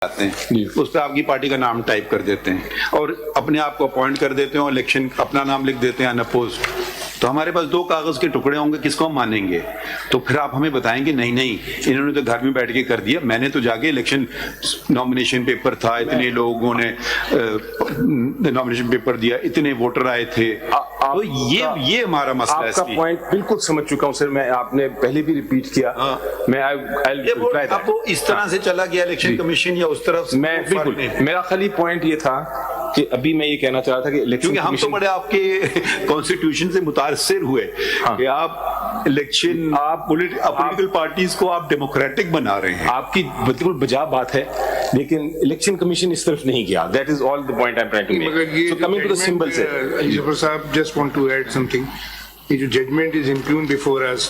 آتے ہیں اس پہ آپ کی پارٹی کا نام ٹائپ کر دیتے ہیں اور اپنے آپ کو اپوائنٹ کر دیتے ہیں اور الیکشن اپنا نام لکھ دیتے ہیں انپوز. تو ہمارے پاس 2 کاغذ کے ٹکڑے ہوں گے, کس کو ہم مانیں گے؟ تو پھر آپ ہمیں بتائیں گے نہیں انہوں نے تو گھر میں بیٹھ کے کر دیا, میں نے تو جا کے الیکشن نامینیشن پیپر تھا, اتنے لوگوں نے نامینیشن پیپر دیا, اتنے ووٹر آئے تھے. تو یہ ہمارا مسئلہ ہے. آپ کا پوائنٹ بالکل سمجھ چکا ہوں سر, میں آپ نے پہلے بھی ریپیٹ کیا. میں اب وہ اس طرح سے چلا گیا الیکشن کمیشن یا اس طرف, میں بالکل, میرا خالی پوائنٹ یہ تھا کہ ابھی میں یہ کہنا چاہ رہا تھا کہ الیکشن, ہم تو بڑے آپ کے کانسٹیٹیوشن سے متاثر ہوئے کہ آپ الیکشن, آپ پولیٹیکل پارٹیز کو آپ ڈیموکریٹک بنا رہے ہیں. آپ کی بالکل بجا بات ہے, لیکن الیکشن کمیشن اس طرف نہیں گیا. That is all the point I'm trying to make. So coming to the symbol سے, جعفر صاحب, just want to add something. یہ جو judgment is impugned before us,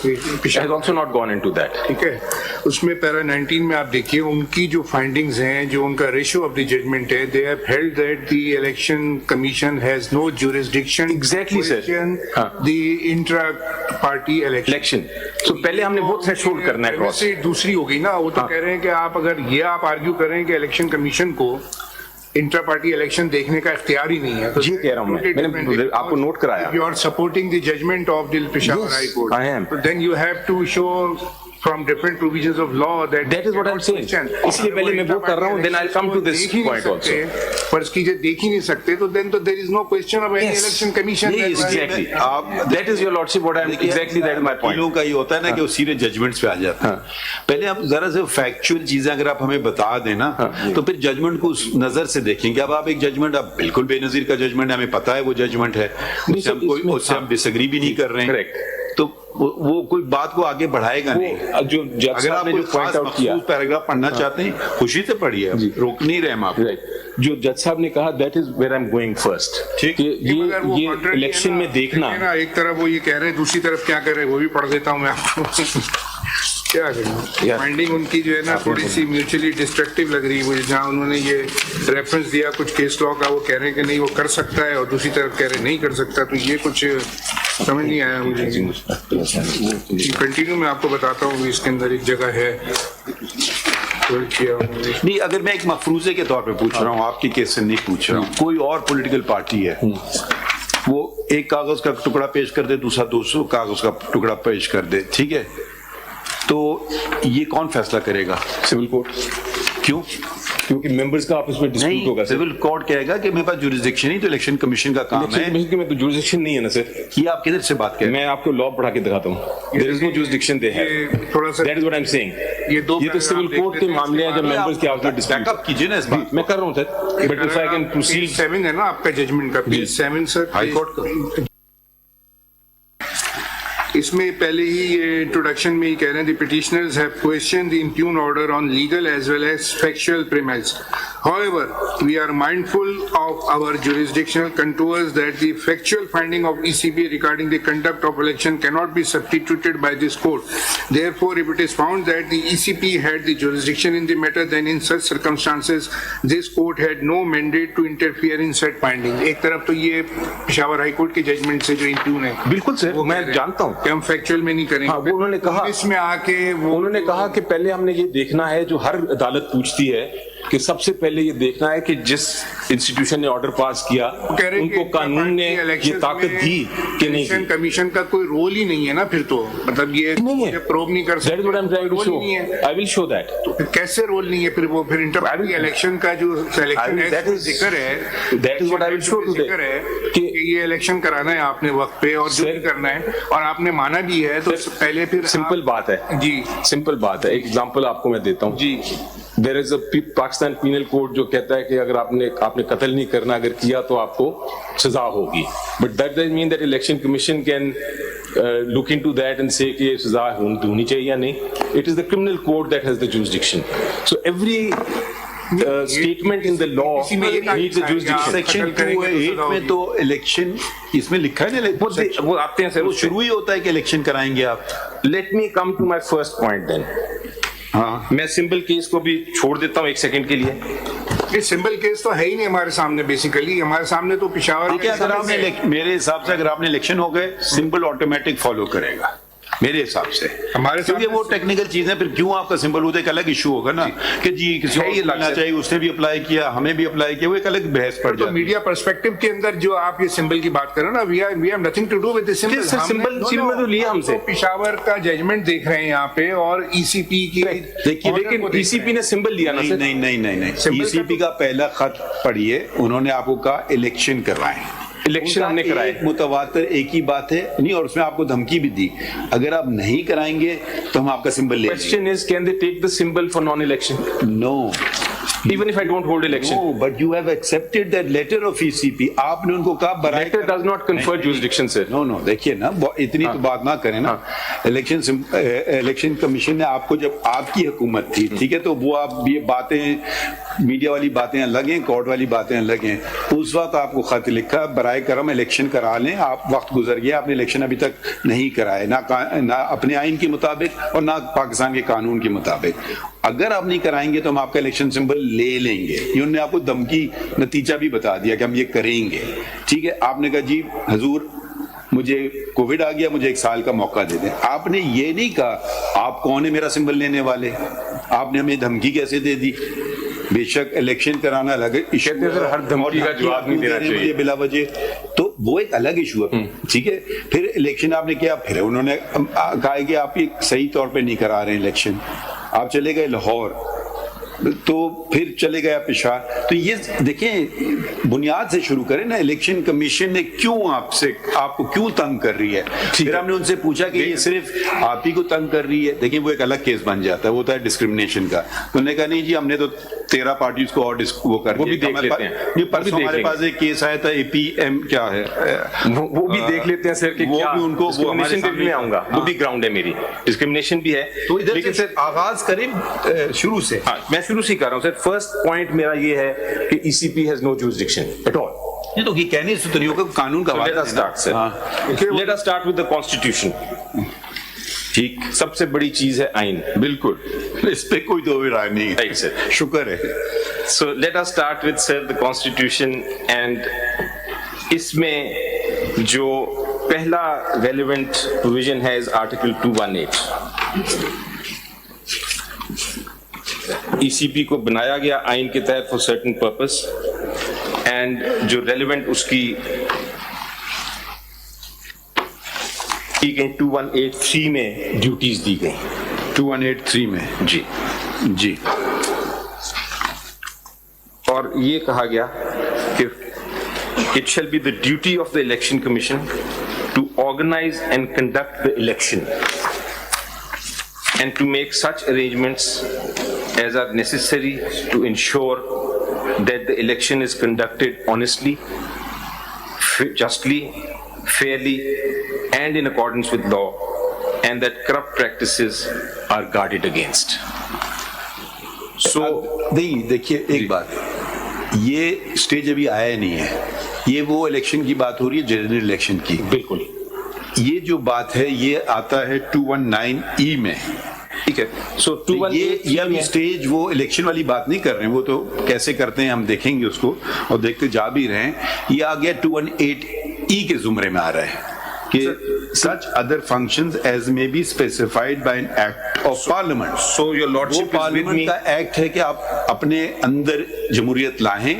has also not gone into that. ٹھیک ہے, اس میں پیرا 19 میں آپ دیکھیے ان کی جو فائنڈنگز ہیں, جو ان کا ریشو آف دی ججمنٹ ہے, they have held that the election commission has no jurisdiction Exactly, sir. the intra party election. So پہلے ہم نے وہ تھریشولڈ کرنا ہے cross. سے دوسری ہو گئی نا, وہ تو کہہ رہے ہیں کہ آپ اگر یہ آپ آرگیو کریں کہ الیکشن کمیشن کو انٹرا پارٹی الیکشن دیکھنے کا اختیار ہی نہیں ہے, جی کہہ رہا ہوں میں نے آپ کو نوٹ کرایا. You are supporting the judgment of the Peshawar High Court. I am. So then you have to show from different provisions of law that is what I'm saying. اس لیے پہلے میں وہ کر رہا ہوں, then I'll come to this point also. فرض کیجئے دیکھ ہی نہیں سکتے تو then there is no question of any election commission. Exactly. That is your lordship what I'm exactly, that is my point. وکیلوں کا یہ ہوتا ہے نا کہ وہ سیدھے ججمنٹس پہ آ جاتے ہیں. پہلے آپ ذرا سے فیکچوئل چیزیں اگر آپ ہمیں بتا دیں نا تو پھر ججمنٹ کو اس نظر سے دیکھیں گے. اب آپ ایک ججمنٹ, آپ بالکل بے نظیر کا ججمنٹ ہے, ہمیں پتا ہے وہ ججمنٹ ہے, اس سے ہم ڈس ایگری بھی نہیں کر رہے ہیں, تو وہ کوئی بات کو آگے بڑھائے گا نہیں. اگر آپ کوئی خاص مخصوص پیراگراف پڑھنا چاہتے ہیں خوشی سے پڑھیے, روک نہیں رہے ہم آپ. جو جج صاحب نے کہا that is where I'm going first. یہ الیکشن میں دیکھنا, ایک طرف وہ یہ کہہ رہے ہیں, دوسری طرف کیا کر رہے ہیں وہ بھی پڑھ دیتا ہوں میں آپ کو. کیا کریں, فائنڈنگ ان کی جو ہے نا تھوڑی سی میوچلی ڈسٹرکٹیو لگ رہی ہے مجھے, جہاں انہوں نے یہ ریفرنس دیا کچھ کیس لا کا, وہ کہہ رہے ہیں کہ نہیں وہ کر سکتا ہے اور دوسری طرف کہہ رہے ہیں نہیں کر سکتا, تو یہ کچھ سمجھ نہیں آیا مجھے. کنٹینیو میں آپ کو بتاتا ہوں, اس کے اندر ایک جگہ ہے نہیں, اگر میں ایک مفروضے کے طور پہ پوچھ رہا ہوں, آپ کی کیس سے نہیں پوچھ رہا ہوں, کوئی اور پولیٹیکل پارٹی ہے, وہ ایک کاغذ کا ٹکڑا پیش کر دے, دوسرا 200 کاغذ کا ٹکڑا پیش کر دے, ٹھیک ہے, تو یہ کون فیصلہ کرے گا؟ Civil court. کیوں؟ کیونکہ ممبرز کا آپس میں ڈسپیوٹ ہوگا. سول کورٹ کہے گا کہ میرے پاس جوریسڈکشن ہی, تو الیکشن کمیشن کا کام ہے. الیکشن میں تو جوریسڈکشن نہیں ہے نا سر. یہ آپ کدھر سے بات کریں؟ میں آپ کو لا پڑھا کے دکھاتا ہوں. There is no jurisdiction they have. تھوڑا سا That is what I'm saying. یہ تو سول کورٹ کے معاملے ہیں جب ممبرز کے آپس میں ڈسپیوٹ. بیک اپ کیجئے نا اس بات. میں کر رہا ہوں سر, but if I can proceed. 7 ہے نا آپ کا ججمنٹ کا, پیج 7 سر ہائی کورٹ کا. اس میں پہلے ہی یہ انٹروڈکشن میں ہی کہہ رہے ہیں, the petitioners have questioned the impugned order on legal as well as factual premise. However, we are mindful of our jurisdictional contours that the factual finding of ECB regarding the conduct of election cannot be substituted by this court. Therefore, if it is found that the ECB had the jurisdiction in the matter, then in such circumstances, this court had no mandate to interfere in said finding. ایک طرف تو یہ Peshawar high court کے judgment سے جو امپیون ہے, بالکل سر, میں جانتا ہوں کہ ہم فیکچوئل میں نہیں کریں گے. انہوں نے کہا, اس میں آ کے انہوں نے کہا کہ پہلے ہم نے یہ دیکھنا ہے, جو ہر عدالت پوچھتی ہے, کہ سب سے پہلے یہ دیکھنا ہے کہ جس انسٹیٹیوشن نے آرڈر پاس کیا ان کو قانون نے یہ طاقت دی کہ نہیں. الیکشن کمیشن کا کوئی رول ہی نہیں ہے نا پھر, تو مطلب یہ پروب نہیں کر سکتے. I will show that. تو پھر کیسے رول نہیں ہے پھر وہ, پھر انٹر پارٹی الیکشن کا جو سلیکشن ذکر ہے, that is what I will show today, کہ یہ الیکشن کرانا ہے آپ نے وقت پہ اور جو کرنا ہے, اور آپ نے مانا بھی ہے, تو پہلے پھر سمپل بات ہے. جی سمپل بات ہے, ایک ایگزامپل آپ کو میں دیتا ہوں. جی, there is a Pakistan penal code جو کہتا ہے کہ اگر آپ نے قتل نہیں کرنا, اگر کیا تو آپ کو سزا ہوگی. But that doesn't mean that election commission can look into that and say کہ یہ سزا ہونی چاہیے یا نہیں. It is the criminal code that has the jurisdiction. So every statement in the law needs a jurisdiction. Section 2(8) میں تو election اس میں لکھا ہے نا, وہ آتے ہیں سر, وہ شروع ہی ہوتا ہے کہ الیکشن کرائیں گے آپ. Let me come to my first point then. ہاں, میں سمپل کیس کو بھی چھوڑ دیتا ہوں ایک سیکنڈ کے لیے. یہ سمپل کیس تو ہے ہی نہیں ہمارے سامنے, بیسیکلی ہمارے سامنے تو پشاور. میرے حساب سے اگر آپ نے الیکشن ہو گئے, سمپل آٹومیٹک فالو کرے گا. میرے حساب سے. ہمارے کیونکہ وہ ٹیکنیکل چیزیں پھر کیوں آپ کا سمبل ہوتا ہے, ایک الگ ایشو ہوگا نا کہ جی کسی کو لگنا چاہیے, اس نے بھی اپلائی کیا, ہمیں بھی اپلائی کیا, وہ ایک الگ بحث پڑ تو جاتی. میڈیا پرسپیکٹو کے اندر جو آپ یہ سمبل کی بات کرو نا, we have nothing to do with the symbol. Symbol تو لیا ہم سے, پشاور کا ججمنٹ دیکھ رہے ہیں یہاں پہ, اور ای سی پی کی دیکھیے, لیکن ای سی پی نے سمبل لیا نا. نہیں, ای سی پی کا پہلا خط پڑھیے, انہوں نے آپ کو کہا الیکشن کرائیں. الیکشن ہم نے کرائے, متواتر ایک ہی بات ہے نہیں, اور اس میں آپ کو دھمکی بھی دی, اگر آپ نہیں کرائیں گے تو ہم آپ کا سمبل لیں گے. question is can they take the symbol for non election? No. Even if I don't hold election? No, but you have accepted that letter of ECP. آپ نے ان کو کہا برائے Letter does not confer jurisdiction, sir. No, دیکھیے نا, اتنی تو بات نہ کریں نا. الیکشن کمیشن نے آپ کو, جب آپ کی حکومت تھی, ٹھیک ہے, تو وہ آپ یہ باتیں, میڈیا والی باتیں الگ ہیں, کورٹ والی باتیں الگ ہیں. اس وقت آپ کو خط لکھا برائے کرم الیکشن کرا لیں. آپ وقت گزر گیا, آپ نے الیکشن ابھی تک نہیں کرائے, نہ اپنے آئین کے مطابق اور نہ پاکستان کے قانون کے مطابق. اگر آپ نہیں کرائیں گے تو ہم آپ کا الیکشن سمبل لے لیں گے. انہوں نے آپ کو دھمکی نتیجہ بھی بتا دیا کہ ہم یہ کریں گے. ٹھیک ہے, آپ نے کہا جی حضور مجھے کووڈ آ گیا, مجھے 1 سال کا موقع دے دیں. آپ نے یہ نہیں کہا آپ کون ہے میرا سمبل لینے والے, آپ نے ہمیں دھمکی کیسے دے دی. بے شک الیکشن کرانا الگ ایشو ہے, ہر دھمکی کا جواب نہیں دینا چاہیے بلا وجہ, تو وہ ایک الگ ایشو ہے. ٹھیک ہے, پھر الیکشن آپ نے کیا, پھر انہوں نے کہا کہ آپ یہ صحیح طور پہ نہیں کرا رہے ہیں الیکشن. آپ چلے گئے لاہور, تو پھر چلے گیا پشاور. تو یہ دیکھیں, بنیاد سے شروع کریں نا. الیکشن کمیشن نے کیوں آپ کو کیوں تنگ کر رہی ہے. پھر ہم نے ان سے پوچھا کہ یہ صرف آپ ہی کو تنگ کر رہی ہے. دیکھیں وہ ایک الگ کیس بن جاتا ہے, وہ ہوتا ہے ڈسکرمنیشن کا. انہوں نے کہا نہیں جی ہم نے تو 13 پارٹیز کو اور وہ کر دیا. وہ بھی دیکھ لیتے ہیں. پرسوں ہمارے پاس ایک کیس آیا تھا, اے پی ایم کیا ہے, وہ بھی دیکھ لیتے ہیں سر, کہ وہ بھی ان کو ڈسکرمنیشن بھی میں آؤں گا, وہ بھی گراؤنڈ ہے میری, ڈسکرمنیشن بھی ہے. تو لیکن سر آغاز کریں شروع سے. میں شروع سے کر رہا ہوں سر. فرسٹ پوائنٹ میرا یہ ہے کہ E C P has no jurisdiction at all. یہ تو یہ کہنے سے تو نہیں ہوگا, قانون کا Let us start, sir. Let us start with the constitution. ٹھیک, سب سے بڑی چیز ہے آئین. بالکل, اس پہ کوئی تو رائے نہیں ہے. Right, sir. شکر ہے. So let us start with, sir, the constitution, and اس میں جو پہلا relevant provision ہے is article 218. ای سی پی کو بنایا گیا آئین کے تحت for certain purpose, and جو ریلیونٹ اس کی 2183 میں ڈیوٹیز دی گئی. 2183 میں جی جی, اور یہ کہا گیا کہ it shall be the duty of the election commission to organize and conduct the election and to make such arrangements as are necessary to ensure that the election is conducted honestly, justly, fairly, and in accordance with law, and that corrupt practices are guarded against. So, نہیں دیکھیے ایک بات, یہ stage ابھی آیا نہیں ہے. یہ وہ الیکشن کی بات ہو رہی ہے, جنرل الیکشن کی. بالکل, یہ جو بات ہے یہ آتا ہے 219E میں. ٹھیک ہے. سو یہ ابھی اسٹیج وہ الیکشن والی بات نہیں کر رہے ہیں, وہ تو کیسے کرتے ہیں ہم دیکھیں گے اس کو, اور دیکھتے جا بھی رہے ہیں. یہ آ گیا 218E کے زمرے میں آ رہا ہے کہ such other functions as may be specified by an act of parliament. So your lordship is with parliament me. کا ایکٹ ہے کہ آپ اپنے اندر جمہوریت لائیں,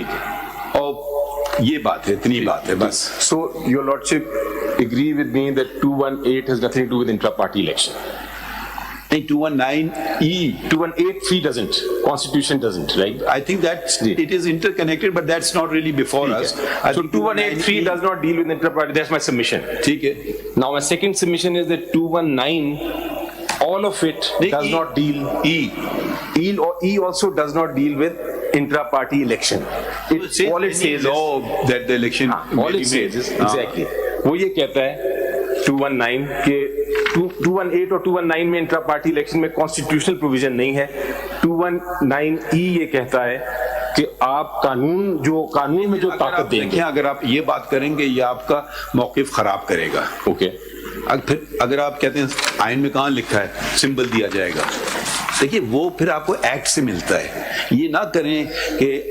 اور یہ بات ہے, اتنی بات ہے بس. So your lordship agree with me that 218 has nothing to do with intra-party election. نہیں, 219E 2183 doesn't. Constitution doesn't, right? I think that it is interconnected, but that's not really before us. I So think 2183 does not deal with intra-party. That's my submission. ٹھیک ہے. Now my second submission is that 219, all of it does not deal. E also does not deal with intra-party election. All it says is that the election all it says is exactly. وہ یہ کہتا ہے 219 کہ 218 اور 219 میں intra party election میں constitutional provision نہیں ہے. 219E یہ کہتا ہے کہ آپ قانون میں جو طاقت دیں گے, اگر آپ یہ بات کریں گے یہ آپ کا موقف خراب کرے گا. اوکے, پھر اگر آپ کہتے ہیں آئین میں کہاں لکھا ہے سمبل دیا جائے گا, دیکھیے وہ پھر آپ کو ایکٹ سے ملتا ہے. یہ نہ کریں کہ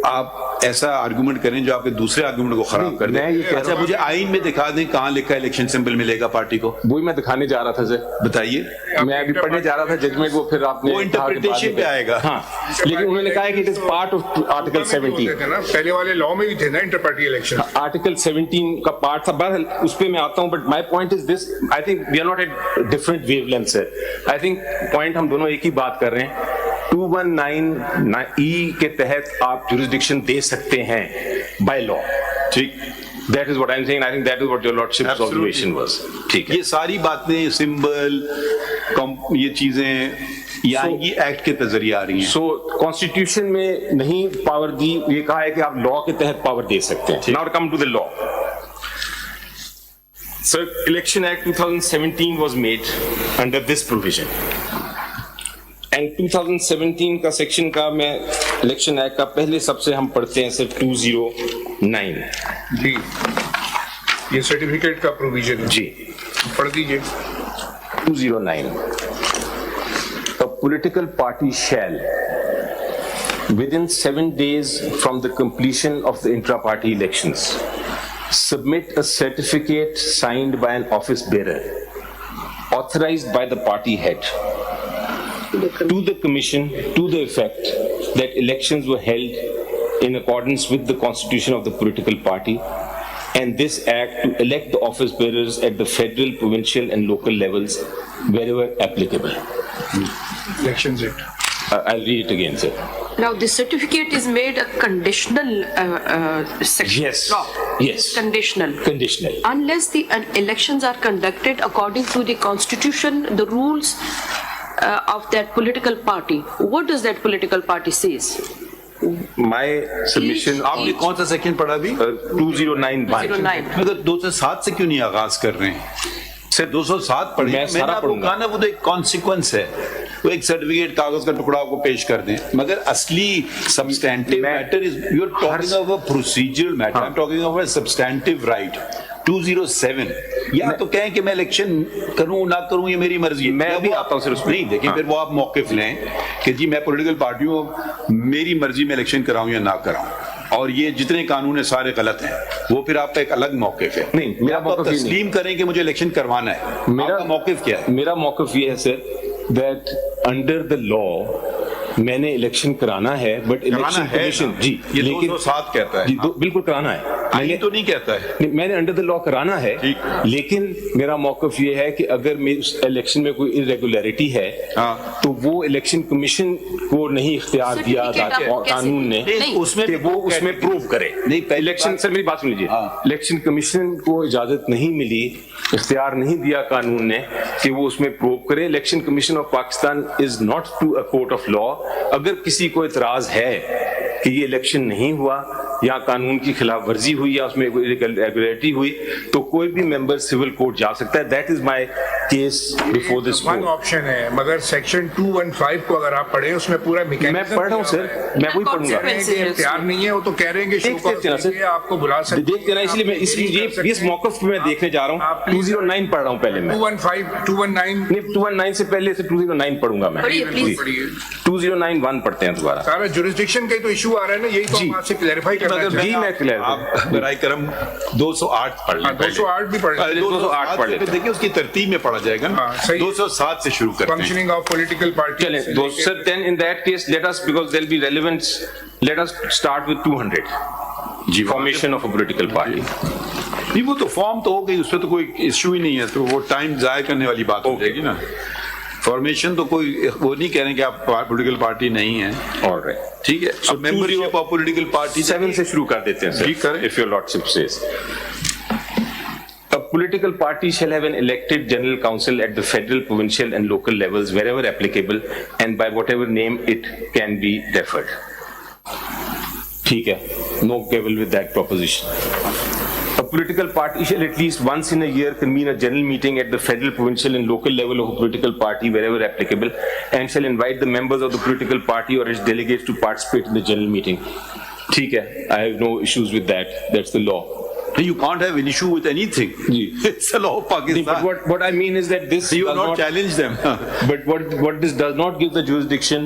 آپ ایسا آرگومنٹ کریں جو آپ کے دوسرے آرگومنٹ کو خراب کر میں یہ دیں. کہہ اچھا مجھے آئین میں دکھا دیں کہاں لکھا ہے الیکشن سمبل ملے گا پارٹی کو, وہی میں دکھانے جا رہا تھا سر, بتائیے. میں ابھی پڑھنے جا رہا تھا ججمنٹ, وہ پھر آپ نے وہ انٹرپریٹیشن پہ آئے گا. ہاں, لیکن انہوں نے کہا ہے کہ it is part of article 17. پہلے والے لا میں بھی تھے نا انٹر پارٹی الیکشن, آرٹیکل 17 کا پارٹ تھا. بہرحال اس پہ میں آتا ہوں, but my point is this, I think we are not at different wavelength sir. I think point ہم دونوں ایک ہی بات کر رہے ہیں. 219E کے تحت آپ جورسڈکشن دے سکتے ہیں بائی لا. ٹھیک, that is what I'm saying. I think that is what your lordship's observation was. ٹھیک ہے, یہ ساری باتیں سمبل یہ چیزیں یہ آئیں گی ایکٹ کے ذریعے آ رہی ہیں. سو کانسٹیٹیوشن میں نہیں پاور دی, یہ کہا ہے کہ آپ لا کے تحت پاور دے سکتے ہیں. Now come to the law. Sir, Election Act 2017 was made under this provision. And 2017 کا سیکشن کا میں الیکشن ایکٹ کا پہلے سب سے ہم پڑھتے ہیں صرف 209. جی یہ سرٹیفکیٹ کا پروویژن ہے, جی پڑھ دیجیے. 209. A political party shall, within 7 days from the completion of the intra-party elections, submit a certificate signed by an office bearer, authorized by the party head, to the commission to the effect that elections were held in accordance with the constitution of the political party, and this act to elect the office bearers at the federal, provincial and local levels wherever applicable. Elections Act. I'll read it again, sir. Now, the certificate is made a conditional section. Yes. Law. Yes. Conditional. Conditional. Unless the elections are conducted according to the constitution, the rules of that political party. What does that political party says? My submission. آپ نے کون سا section پڑھا ابھی؟ 209. 209. مگر 207 سے کیوں نہیں آغاز کر رہے ہیں؟ صرف 207 پڑھیں. میں نے آپ کو کہا نا وہ تو ایک کانسیکوینس ہے, وہ ایک سرٹیفکیٹ کاغذ کا ٹکڑا آپ کو پیش کر دیں, مگر اصلی substantive matter is you are talking of a procedural matter, I am talking of a substantive right. 207 یا تو کہیں کہ میں الیکشن کروں نہ کروں یہ میری مرضی ہے. میں بھی آتا ہوں صرف اس نہیں دیکھیں, پھر وہ آپ موقف لیں کہ جی میں پولیٹیکل پارٹی ہوں, میری مرضی میں الیکشن کراؤں یا نہ کراؤں, اور یہ جتنے قانون ہیں سارے غلط ہیں, وہ پھر آپ کا ایک الگ موقف ہے. نہیں, میرا موقف تسلیم کریں کہ مجھے الیکشن کروانا ہے. میرا موقف کیا ہے؟ میرا موقف یہ ہے سر that under the law میں نے الیکشن کرانا ہے, بٹ الیکشن کمیشن جی یہ 207 کہتا ہے. جی بالکل کرانا ہے, آئین تو نہیں کہتا ہے. میں نے انڈر دا لا کرانا ہے, لیکن میرا موقف یہ ہے کہ اگر الیکشن میں کوئی irregularity ہے تو وہ الیکشن کمیشن کو نہیں اختیار دیا قانون نے کہ وہ اس میں پروو کرے. الیکشن, سر میری بات سن لیجیے, الیکشن کمیشن کو اجازت نہیں ملی, اختیار نہیں دیا قانون نے کہ وہ اس میں پروو کرے. Election commission of Pakistan is not to a court of law. اگر کسی کو اعتراض ہے کہ یہ الیکشن نہیں ہوا یا قانون کی خلاف ورزی ہوئی یا اس میں کوئی ریگولیرٹی ہوئی, تو کوئی بھی ممبر سول کورٹ جا سکتا ہے. That is my case before this court. One option ہے, مگر سیکشن 215 کو اگر آپ پڑھیں اس میں پورا میکینزم میں پڑھ رہا ہوں سر, میں وہی پڑھوں گا. اختیار نہیں ہے, وہ تو کہہ رہے ہیں کہ آپ کو بلا سکتے, دیکھتے نا, اس لیے میں اس موقف پہ میں دیکھنے جا رہا ہوں. 209 پڑھ رہا ہوں پہلے میں. 219 سے پہلے سے 209 پڑھوں گا میں. 2091 پڑھتے ہیں دوبارہ. سارا جورسڈکشن کا تو ایشو آ رہا ہے نا, یہی تو ہم آپ سے کلیریفائی کرنا چاہتے ہیں. جی میں کلیئر, آپ برائے کرم 208 پڑھ لیں. 208 بھی پڑھ لیں. 208 پڑھ لیں, دیکھیں اس کی ترتیب میں پڑھا جائے گا نا. 207 سے شروع کرتے ہیں. Functioning of political party. چلیں سر, then in that case let us, because there will be relevance, let us start with 200. G, formation of a political party. نہیں وہ تو فارم تو ہو گئی, اس پہ تو کوئی ایشو ہی نہیں ہے, تو وہ ٹائم ضائع کرنے والی بات ہو جائے گی نا. فارمیشن تو کوئی وہ نہیں کہہ رہے کہ آپ پولیٹیکل پارٹی نہیں ہیں. ٹھیک ہے, ممبرشپ آف پولیٹیکل پارٹی 7 سے شروع کر دیتے ہیں. جی کریں. If your lordship says. A political party shall have an elected general council at the federal, provincial and local levels wherever applicable and by whatever name it can be referred. ٹھیک ہے, no quibble with that proposition. A political party shall at least once in a year convene a general meeting at the federal, provincial and local level of a political party wherever applicable and shall invite the members of the political party or its delegates to participate in the general meeting. ٹھیک ہے, I have no issues with that. That's the law. You can't have an issue with anything. It's the law of Pakistan. But what I mean is that this you does not challenge them. But what this does not give the jurisdiction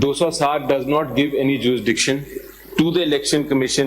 207 does not give any jurisdiction to the election commission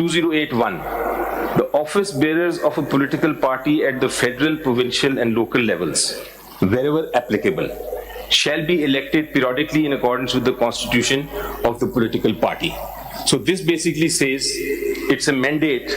2081 The office bearers of a political party at the federal, provincial and local levels, wherever applicable, shall be elected periodically in accordance with the constitution of the political party. So this basically says it's a mandate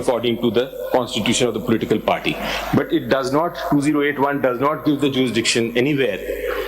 according to the constitution of the political party. But it does not, 2081 does not give the jurisdiction anywhere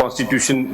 constitution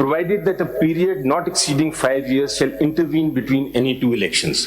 Provided that a period not exceeding 5 years shall intervene between any two elections.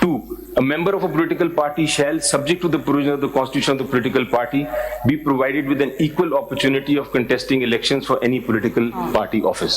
2. A member of a political party shall, subject to the provision of the constitution of the political party, be provided with an equal opportunity of contesting elections for any political party office.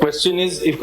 question is if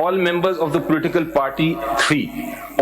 All members of the political party, 3.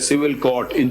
civil court in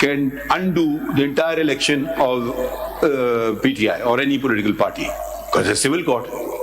can undo the entire election of PTI or any political party because it's civil court.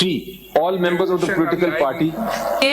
3. All members of the political party.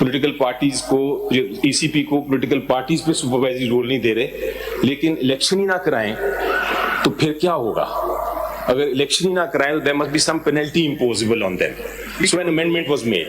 Political parties کو ای C پی کو political parties پہ supervisory role نہیں دے رہے، لیکن election ہی نہ کرائیں تو پھر کیا ہوگا؟ اگر الیکشن ہی نہ کرائیں تو there must be some penalty imposable on them. So an amendment was made.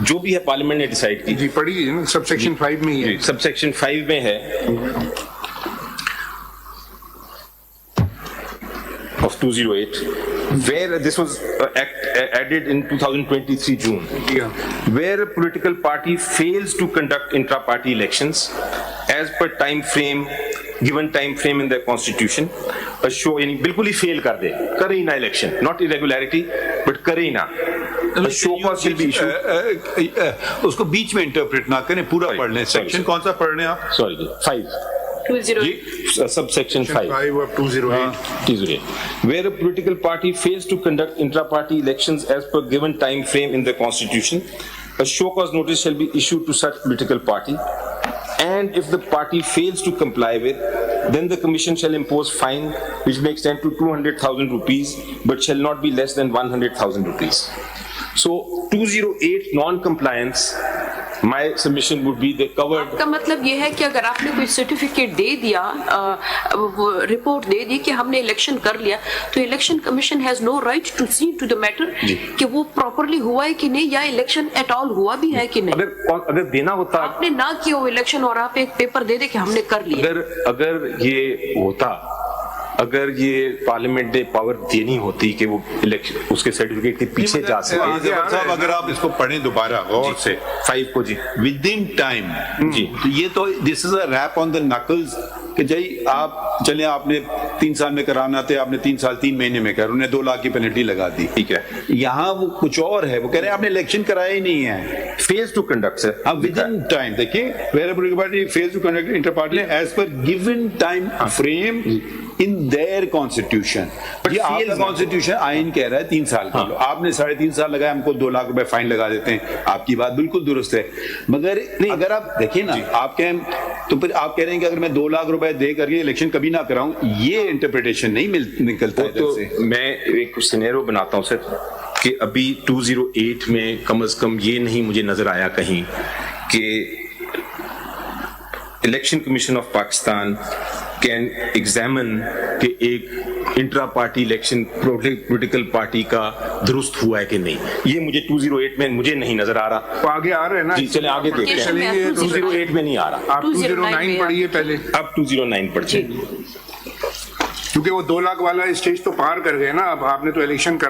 جو بھی ہے پارلیمنٹ نے ڈیسائیڈ کی. جی پڑھی ہے نا، سب سیکشن 5 میں ہی ہے. سب سیکشن 5 میں ہے of 208, where this was added in 2023 June, where a political party fails to conduct intra-party elections as per given time frame in their constitution, یعنی بالکل ہی فیل کر دے، کرے ہی نہ الیکشن، ناٹ irregularity بٹ کرے ہی نہ، اس کو بیچ میں انٹرپریٹ نہ کریں، پورا پڑھ لیں. سیکشن کون سا پڑھ رہے ہیں آپ؟ سوری جی 5 208. Sub section 5 5 of 208. Where a political party fails to conduct intra-party elections as per given time frame in the constitution, a show cause notice shall be issued to such political party, and if the party fails to comply with, then the commission shall impose fine which may extend to 200,000 rupees but shall not be less than 100,000 rupees. So 208 non-compliance, my submission would be they covered. کا مطلب یہ ہے کہ اگر آپ نے کوئی certificate دے دیا، رپورٹ دے دی کہ ہم نے الیکشن کر لیا، تو election commission has no right to see to the matter کہ وہ پراپرلی ہوا ہے کہ نہیں، یا الیکشن ایٹ آل ہوا بھی ہے کہ نہیں. اگر دینا ہوتا، آپ نے نہ کیا وہ الیکشن اور آپ ایک پیپر دے دے کہ ہم نے کر لیا. اگر یہ ہوتا، اگر یہ پارلیمنٹ نے پاور دینی ہوتی کہ وہ اس کے سرٹیفکیٹ کے پیچھے جا سکے. صاحب اگر آپ اس کو پڑھیں دوبارہ غور سے 5 کو جی ود ان ٹائم، جی یہ تو دس از اے ریپ آن دا نکلز کہ جی آپ چلیں، آپ نے 3 سال میں کرانا تھا، آپ نے 3 سال 3 مہینے میں کر، انہیں 2 لاکھ کی پینلٹی لگا دی. ٹھیک ہے، یہاں وہ کچھ اور ہے، وہ کہہ رہے ہیں آپ نے الیکشن کرایا ہی نہیں ہے. فیز ٹو کنڈکٹ سر، ہاں ود ان ٹائم، دیکھیں where political party fail to conduct inter party as per given time frame in their constitution. یہ آپ کا کانسٹیٹیوشن آئین کہہ رہا ہے 3 سال کا، آپ نے 3.5 سال لگایا، ہم کو 2 لاکھ روپے فائن لگا دیتے ہیں. آپ کی بات بالکل درست ہے، مگر اگر آپ دیکھیں نا، آپ کہیں تو پھر آپ کہہ رہے ہیں کہ اگر میں 2 لاکھ روپے دے کر کے الیکشن کبھی نہ کراؤں، یہ انٹرپریٹیشن نہیں نکلتا ہے. تو میں ایک سینیرو بناتا ہوں سر کہ ابھی 208 میں کم از کم یہ نہیں مجھے نظر آیا کہیں کہ election commission of Pakistan can examine کہ ایک intra party election political party کا درست ہوا ہے کہ نہیں. یہ مجھے 208 میں مجھے نہیں نظر آ رہا. آگے آ رہے ہیں نا جی چلیں آگے دیکھتے ہیں. 208 میں نہیں آ رہا. آپ 209 پڑھیے پہلے. اب 209 پڑھیے، کیونکہ وہ 2 لاکھ والا اسٹیج تو پار کر گئے نا. اب آپ نے تو الیکشن کرا